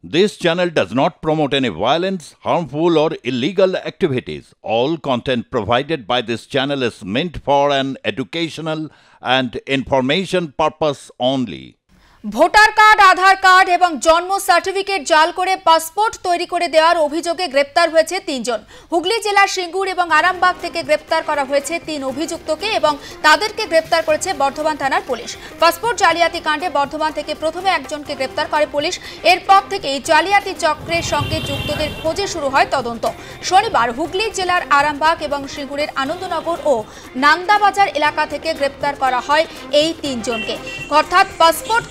This channel does not promote any violence, harmful, or illegal activities. All content provided by this channel is meant for an educational and information purpose only. Voter card, Aadhaar card এবং জন্ম certificate জাল করে passport তৈরি করে দেওয়ার অভিযোগে গ্রেপ্তার হয়েছে তিনজন। হুগলি জেলার সিঙ্গুর এবং আরামবাগ থেকে গ্রেপ্তার করা হয়েছে তিন অভিযুক্তকে এবং তাদেরকে গ্রেপ্তার করেছে বর্ধমান থানার পুলিশ। পাসপোর্ট জালিয়াতি কাণ্ডে বর্ধমান থেকে প্রথমে একজনকে গ্রেপ্তার করে পুলিশ। এরপর থেকেই জালিয়াতি চক্রের সঙ্গে যুক্তদের খোঁজে শুরু হয় তদন্ত। শনিবার হুগলি জেলার আরামবাগ এবং সিঙ্গুরের আনন্দনগর ও নাংদাবাজার এলাকা থেকে গ্রেপ্তার করা হয় এই তিনজনকে। অর্থাৎ পাসপোর্ট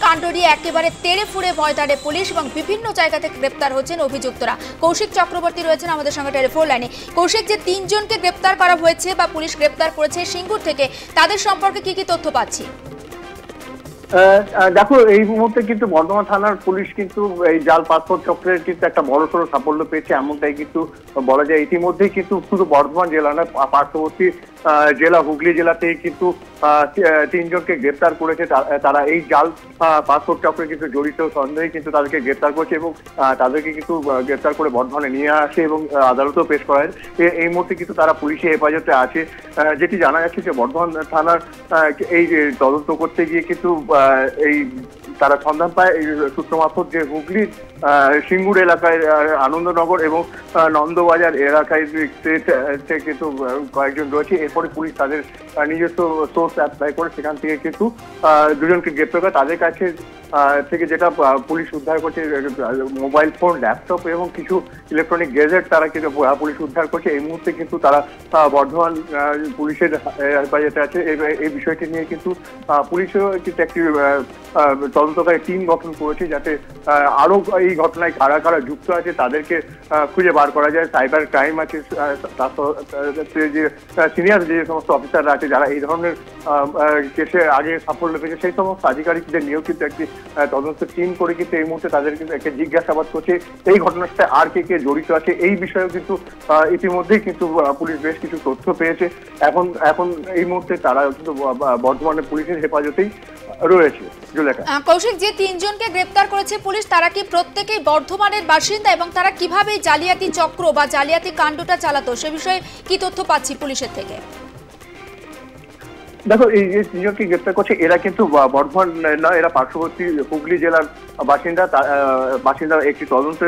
একেবারে তেড়ে ফুড়ে ময়দানে পুলিশ এবং বিভিন্ন জায়গা থেকে গ্রেপ্তার হচ্ছেন অভিযুক্তরা। কৌশিক চক্রবর্তী রয়েছেন আমাদের সঙ্গে টেলিফোন লাইনে। কৌশিক, যে তিনজনকে গ্রেপ্তার করা হয়েছে বা পুলিশ গ্রেপ্তার করেছে সিঙ্গুর থেকে, তাদের সম্পর্কে কি তথ্য পাচ্ছি? দেখো, এই মুহূর্তে কিন্তু বর্ধমান থানার পুলিশ কিন্তু এই জাল পাসপোর্ট চক্রের কিন্তু একটা বড়সড় সাফল্য পেয়েছে, এমনটাই কিন্তু বলা যায়। ইতিমধ্যেই কিন্তু শুধু বর্ধমান জেলা নয়, পার্শ্ববর্তী জেলা হুগলি জেলাতেই কিন্তু তিনজনকে গ্রেপ্তার করেছে। তারা এই জাল পাসপোর্ট চক্রে কিন্তু জড়িত সন্দেহে কিন্তু তাদেরকে গ্রেপ্তার করেছে এবং তাদেরকে কিন্তু গ্রেপ্তার করে বর্ধমানে নিয়ে আসে এবং আদালতেও পেশ করা হয়। এই মুহূর্তে কিন্তু তারা পুলিশের হেফাজতে আছে। যেটি জানা যাচ্ছে যে বর্ধমান থানার এই তদন্ত করতে গিয়ে কিন্তু এই তারা সন্ধান পায় এই সূত্র মারফত যে হুগলির সিঙ্গুর এলাকায় আনন্দনগর এবং নন্দবাজার এলাকায় কিন্তু কয়েকজন রয়েছে। এরপরে পুলিশ তাদের নিজস্ব সোর্স অ্যাপ্লাই করে সেখান থেকে কিন্তু দুজনকে গ্রেপ্তার করে। তাদের কাছে থেকে যেটা পুলিশ উদ্ধার করছে মোবাইল ফোন, ল্যাপটপ এবং কিছু ইলেকট্রনিক গ্যাজেট তারা কিন্তু পুলিশ উদ্ধার করছে। এই মুহূর্তে কিন্তু তারা বর্ধমান পুলিশের হেফাজতে আছে। এই বিষয়টি নিয়ে কিন্তু পুলিশও কিন্তু একটি তদন্তকারী টিম গঠন করেছে যাতে আরো এই ঘটনায় কারা কারা যুক্ত আছে তাদেরকে খুঁজে বার করা যায়। সাইবার ক্রাইম আছে, যে সিনিয়র যে সমস্ত অফিসাররা আছে যারা এই ধরনের কেসে আগে সাফল্য পেয়েছে সেই সমস্ত আধিকারিকদের নিয়েও কিন্তু একটি তদন্ত টিম করে কিন্তু এই মুহূর্তে তাদের কিন্তু একটা জিজ্ঞাসাবাদ করছে এই ঘটনার সাথে আর কে কে জড়িত আছে। এই বিষয়েও কিন্তু ইতিমধ্যেই কিন্তু পুলিশ বেশ কিছু তথ্য পেয়েছে। এখন এই মুহূর্তে তারা কিন্তু বর্তমানে পুলিশের হেফাজতেই রয়েছে। কৌশিক, যে তিনজনকে গ্রেপ্তার করেছে পুলিশ, তারা কি প্রত্যেকেই বর্ধমানের বাসিন্দা এবং তারা কিভাবে জালিয়াতি চক্র বা জালিয়াতি কাণ্ডটা চালাতো সে বিষয়ে কি তথ্য পাচ্ছি পুলিশের থেকে? দেখো, এই যে তিনজনকে গ্রেপ্তার করছে এরা কিন্তু বর্ধমান নয়, এরা পার্শ্ববর্তী হুগলি জেলার বাসিন্দা। একটি তদন্তে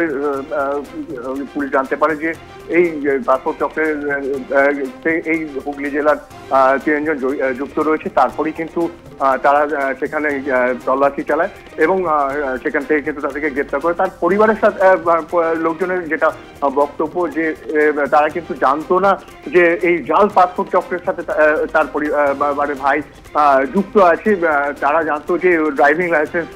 পুলিশ জানতে পারে যে এই পাসপোর্ট চক্রের এই হুগলি জেলার তিনজন যুক্ত রয়েছে। তারপরেই কিন্তু তারা সেখানে তল্লাশি চালায় এবং সেখান থেকে কিন্তু তাদেরকে গ্রেপ্তার করে। তার পরিবারের সাথে লোকজনের যেটা বক্তব্য যে তারা কিন্তু জানতো না যে এই জাল পাসপোর্ট চক্রের সাথে তার পরিবারের ভাই যুক্ত আছে। তারা জানতো যে ড্রাইভিং লাইসেন্স,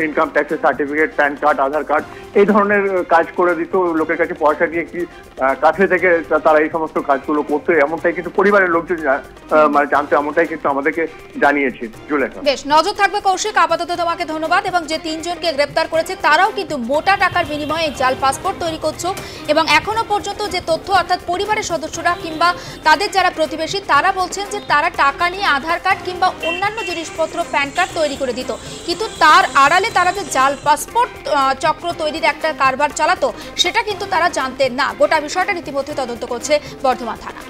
ইনকাম ট্যাক্সের সার্টিফিকেট, প্যান কার্ড, আধার কার্ড এই ধরনের কাজ করে দিত। লোকের কাছে পয়সা দিয়ে কি কাছে থেকে তারা এই সমস্ত কাজগুলো করতো, এমনটাই কিন্তু পরিবারের লোকজন মানে জানতো, এমনটাই কিন্তু আমাদেরকে জানিয়েছে। বেশ, নজর থাকবে কৌশিক। আপাতত তোমাকে ধন্যবাদ। এবং যে তিনজনকে গ্রেপ্তার করেছে তারাও কিন্তু মোটা টাকার বিনিময়ে জাল পাসপোর্ট তৈরি করছো এবং এখনো পর্যন্ত যে তথ্য অর্থাৎ পরিবারের সদস্যরা কিংবা তাদের যারা প্রতিবেশী তারা বলছেন যে তারা টাকা নিয়ে আধার কার্ড কিংবা অন্যান্য জিনিসপত্র, প্যান কার্ড তৈরি করে দিত, কিন্তু তার আড়ালে তারা যে জাল পাসপোর্ট চক্র তৈরির একটা কারবার চালাতো সেটা কিন্তু তারা জানতেন না। গোটা বিষয়টা ইতিমধ্যে তদন্ত করছে বর্ধমান থানা।